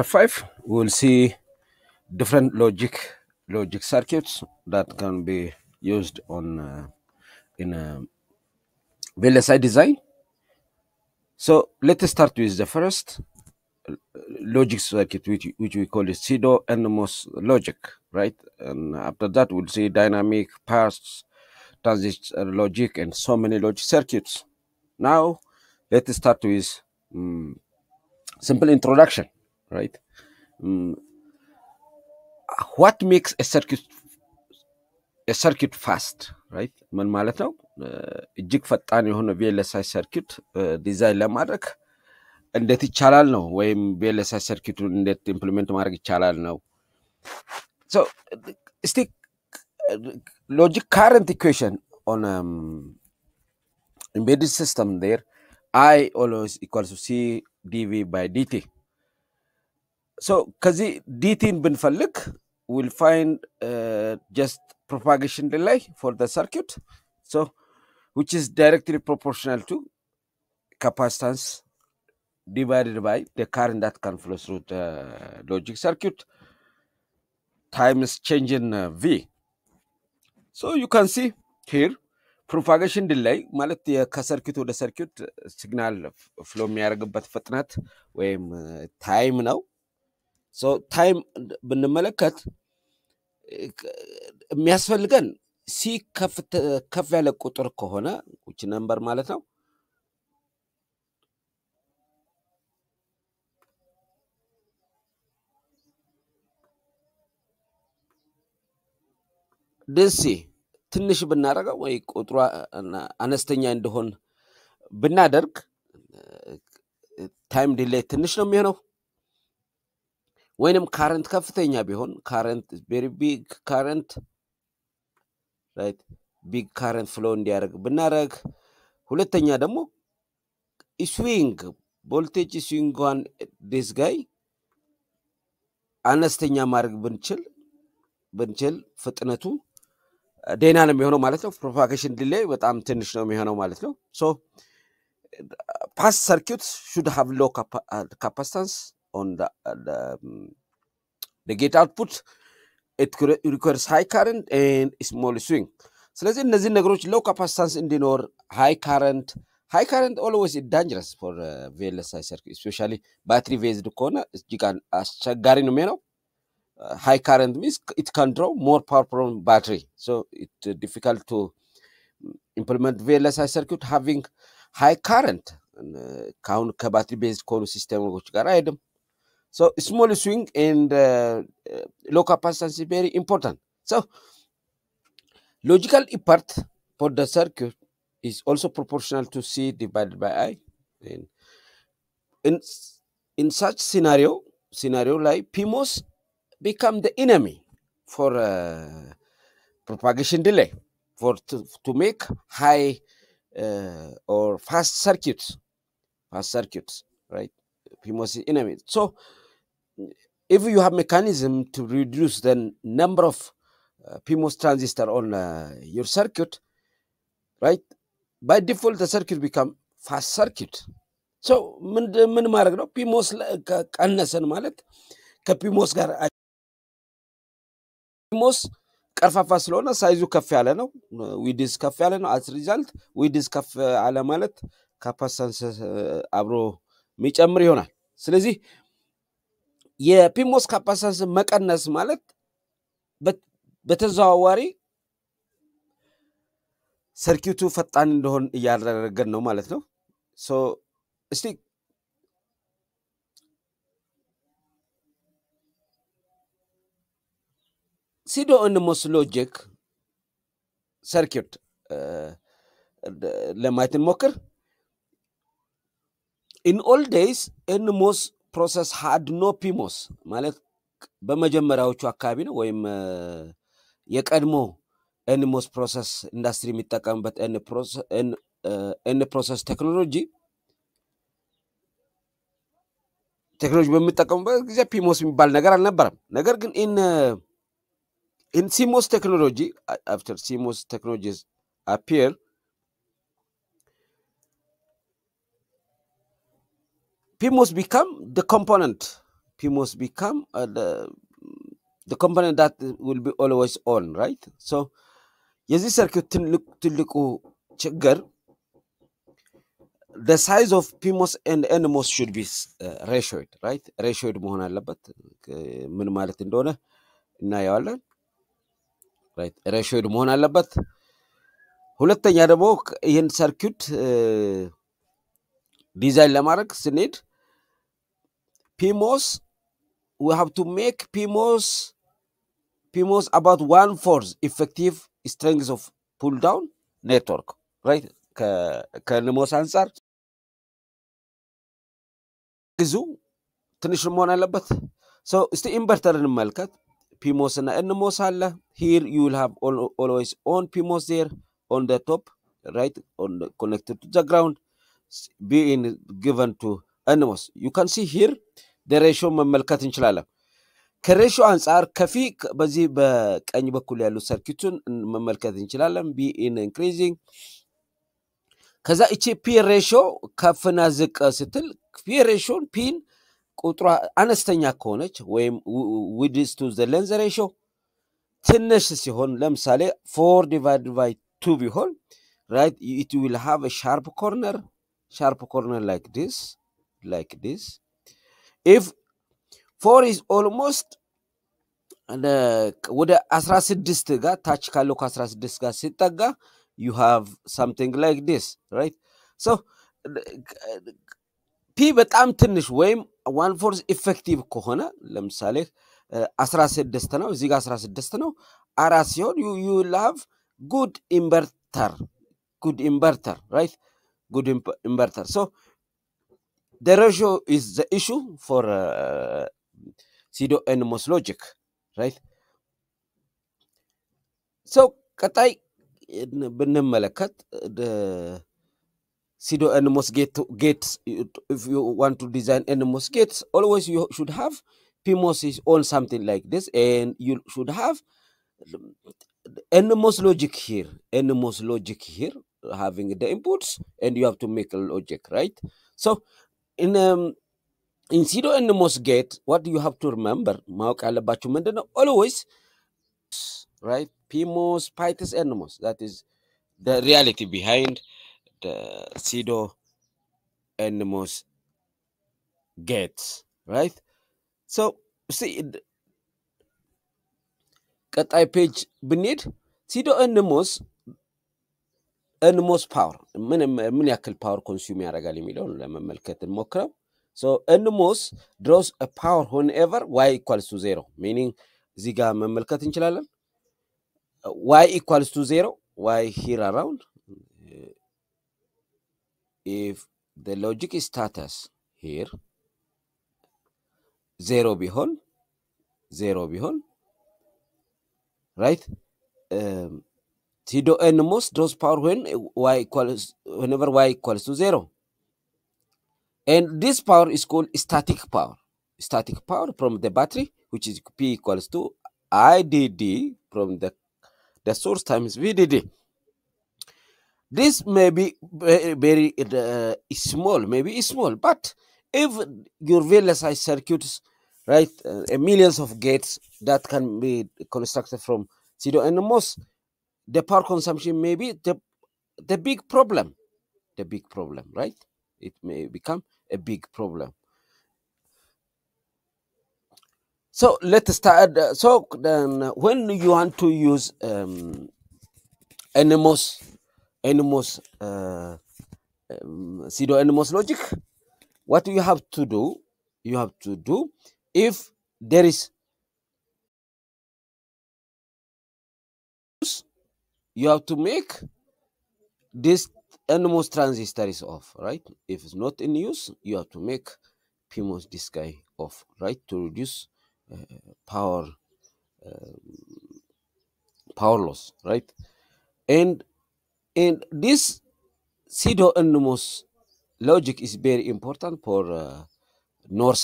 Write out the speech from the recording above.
5, we'll see different logic circuits that can be used on in VLSI design. So let's start with the first logic circuit, which we call it pseudo NMOS logic, right? And after that, we'll see dynamic, pass, transistor logic, and so many logic circuits. Now, let's start with simple introduction, right? What makes a circuit fast, right? ምን ማለት ነው? እጅግ ፈጣን የሆነ VLSI circuit ዲዛይን ለማድረግ እንዴት ይቻላል ነው ወይም VLSI circuitን እንዴት ኢምፕሊሜንት ማድረግ ይቻላል ነው። So stick logic current equation on embedded system there, I always equals to C dV by dt. So ከዚህ dt-ን ብንፈልግ we'll find just propagation delay for the circuit, so which is directly proportional to capacitance divided by the current that can flow through the logic circuit times change in V. So you can see here propagation delay ማለት ከሰርኪት ወደ ሰርኪት ሲግናል ፍሎ የሚያደርግበት ፍጥነት ወይም ታይም ነው። so ታይም ብንመለከት የሚያስፈልገን ሲ ከፍ ያለ ቁጥር ከሆነ which number ማለት ነው ደሲ ትንሽ ብናደርገው ወይ ቁጥሩ አነስተኛ እንደሆን ብናደርግ ታይም ዲሌይ ትንሽ ነው የሚሆነው ወይንም ካረንት ከፍተኛ ቢሆን ካረንት very big current, right? big current flow እንዲያደርግ ብናደርግ ሁለተኛ ደግሞ swing voltage swing on this guy አነስተኛ ማድረግ ብንችል ፍጥነቱ ደህና ነው የሚሆነው ማለት ነው። propagation delay በጣም ትንሽ ነው የሚሆነው ማለት ነው። so past circuits should have low capacitance on the gate output. It requires high current and small swing. ስለዚህ እነዚህ ነገሮች low capacitance እንዲኖር high current always is dangerous for VLSI circuit, especially battery based ከሆነ እጅግ አስቸጋሪ ነው የሚሆነው። high current means it can draw more power from battery, so it's difficult to implement VLSI circuit having high current ካሁን ከባትሪ ቤዝድ ኮሉ ሲስተሞች ጋር አይደለም። so small swing and low capacitance is very important. So logical effort for the circuit is also proportional to C divided by I. In such scenario like PMOS become the enemy for propagation delay to make high or fast circuits, right? PMOS is enemy. So if you have mechanism to reduce the number of PMOS transistor on your circuit, right? By default the circuit become fast circuit. So ምን ማድረግ ነው? PMOS ቀነሰን ማለት ከPMOS ጋር PMOS ቀርፋፋ ስለሆነ ሳይዙ ከፍ ያለ ነው፣ ዊድዝ ከፍ ያለ ነው። as result ዊድዝ ከፍ አለ ማለት ካፓሲታንስ አብሮ የሚጨምር ይሆናል። ስለዚህ የፒሞስ ካፓሲታንስ መቀነስ ማለት በተዘዋዋሪ ሰርኪቱ ፈጣን እንደሆን እያደረገን ነው ማለት ነው። so እስቲ pseudo NMOS logic circuit ለማየት እንሞክር። in old days NMOS process had no PMOS ማለት በመጀመሪያዎቹ አካባቢ ነው ወይም የቀድሞ NMOS process ኢንዱስትሪ የሚጠቀምበት N process ቴክኖሎጂ በሚጠቀሙበት ጊዜ PMOS የሚባል ነገር አልነበረም። ነገር ግን in CMOS technology, after CMOS technologies appear, PMOS become the component PMOS become the component that will be always on, right? So የዚህ ሰርኪዩት ትልቁ ችግር the size of PMOS and NMOS should be ratioed, right? ratioed መሆን አለበት። ምን ማለት እንደሆነ እናየዋለን። right? ratioed መሆን አለበት። ሁለተኛ ደግሞ ይህን ሰርኪዩት ዲዛይን ለማድረግ ስንሄድ PMOS, we have to make PMOS about 1/4 effective strength of pull down network, right? ከንሞስ አንፃር ግዙ ትንሽ መሆን አለበት። so እስቲ ኢንቨርተር እንመልከት። PMOS እና NMOS አለ። here you will have always on PMOS there on the top, right? on connected to the ground, being given to NMOS. you can see here the ratio መመልከት እንችላለን። ከሬሽዮ አንፃር ከፊ በዚህ በቀኝ በኩል ያሉ ሰርኪቱን መመልከት እንችላለን። ቢ ኢን ኢንክሪዚንግ ከዛ እቺ ፒ ሬሽዮ ከፍና ዝቅ ስትል ፒ ሬሽዮን ፒን ቁጥሯ አነስተኛ ከሆነች ወይም width to the length ratio ትንሽ ሲሆን ለምሳሌ 4 divided by 2 ቢሆን, right, it will have a sharp corner like this. if 4 is almost ወደ 16 ጋር ታች ካለው ከ16 ጋር ሲጠጋ you have something like this, right? so P በጣም ትንሽ ወይም 1/4 effective ከሆነ ለምሳሌ 16 ነው፣ እዚህ ጋር 16 ነው፣ አራት ሲሆን you will have good inverter, right? good inverter. so the ratio is the issue for pseudo NMOS logic, right? so ቀጣይ ብንመለከት the pseudo NMOS gates, if you want to design NMOS gates, always you should have PMOS is on something like this, and you should have NMOS logic here, having the inputs, and you have to make a logic, right? so in pseudo NMOS gate, what you have to remember ማወቅ ያለባችሁ ምንድነው? always, right, PMOS, PITES, NMOS. that is the reality behind the pseudo NMOS gates, right? so see ቀጣይ ፔጅ ብንሄድ pseudo NMOS ፓወር ምን ያክል ፓወር ኮንሱም ያደርጋል የሚለውን ለመመልከት እንሞክረው። so NMOS draws a power whenever y equals to 0, meaning እዚህ ጋር መመልከት እንችላለን። y equals to 0, y here around, if the logic status here 0 ቢሆን, right? pseudo NMOS draws power whenever y equals to 0, and this power is called static power from the battery, which is P equals to IDD from the source times VDD. this may be very small, but if your VLSI circuits, right, millions of gates that can be constructed from pseudo NMOS, the power consumption may be the big problem, right? it may become a big problem. so let's start. so then when you want to use NMOS pseudo NMOS logic, what you have to do, if there is, you have to make this NMOS transistor is off, right? if it's not in use, you have to make PMOS this guy off, right, to reduce power loss, right? and this pseudo NMOS logic is very important for NOR